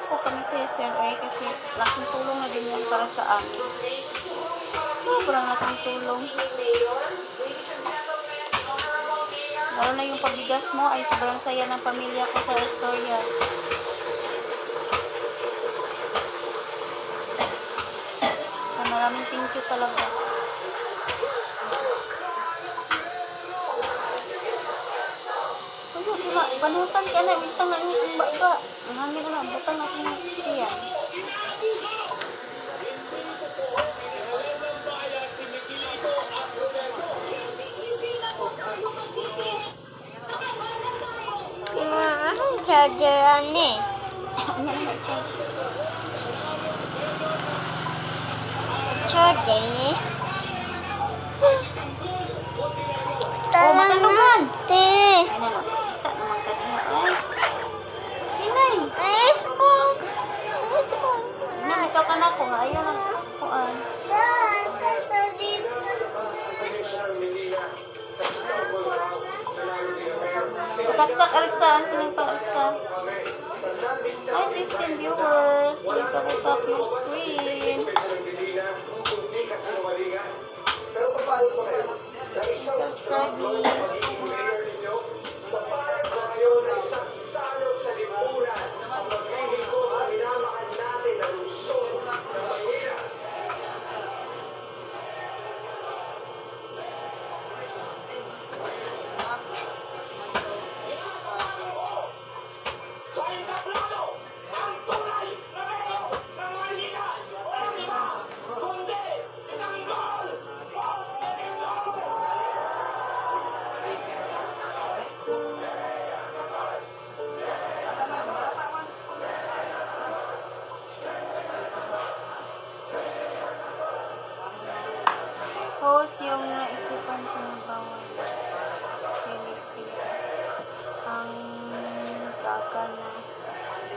po kami sa SRI kasi laking tulong na din yan para sa amin. Sobrang laking tulong. Lalo na yung pabigas mo ay sobrang saya ng pamilya ko sa Astorias. Maraming thank you talaga. Kuya, kila, panutan ka na, butang na yung sumba ba? Ang hangin na, butang na sumba tiyan. Anong chargeran eh? Ano na charge? Charger eh? Matalugan! Te! Ay na, nakakita naman kanina. Ay! Inay! Ayos po! Namitaw ka na ko nga. Ayaw lang kuan. Saksak Alexa, sino pa Alexa? Hi 15 viewers, please double tap your screen. Subscribe me. Host yung naisipan ko ng bawal silipin ang kaka na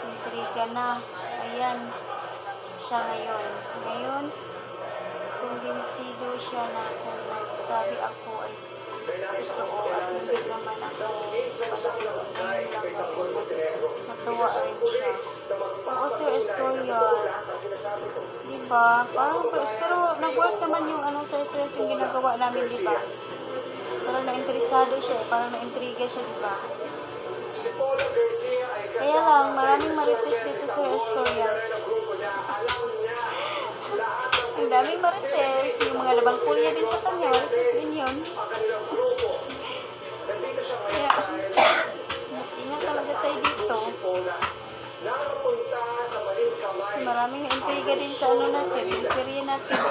intriga na. Ayan siya ngayon kumbinsido siya na kung nagsabi ako ay totoo at hindi naman ako natuwa rin siya. Oo, Sir Astorias, diba? Parang, pero nag-work naman yung Sir Astorias yung ginagawa namin, diba? Parang na-interesado siya, parang na-intriga siya, diba? Kaya lang, maraming marites dito, Sir Astorias. Ang daming marites. Yung mga labang kulya din sa kanya, marites din yun. Kaya, ingat talaga tayo dito. Kasi maraming na-intriga din sa natin, yung serye natin.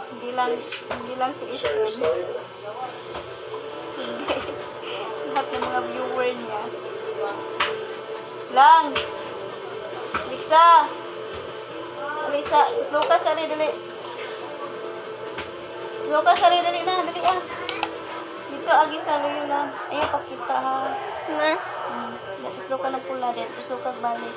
Hindi lang si SM. Hindi. Lahat ng mga viewer niya. Lang! Alexa, slow ka sari, dali. Slow ka sari, dali na, dali ah. Dito, agi sa luyo lang. Ayaw, pakita ha. Dito, slow ka ng pula din. Dito, slow ka balik.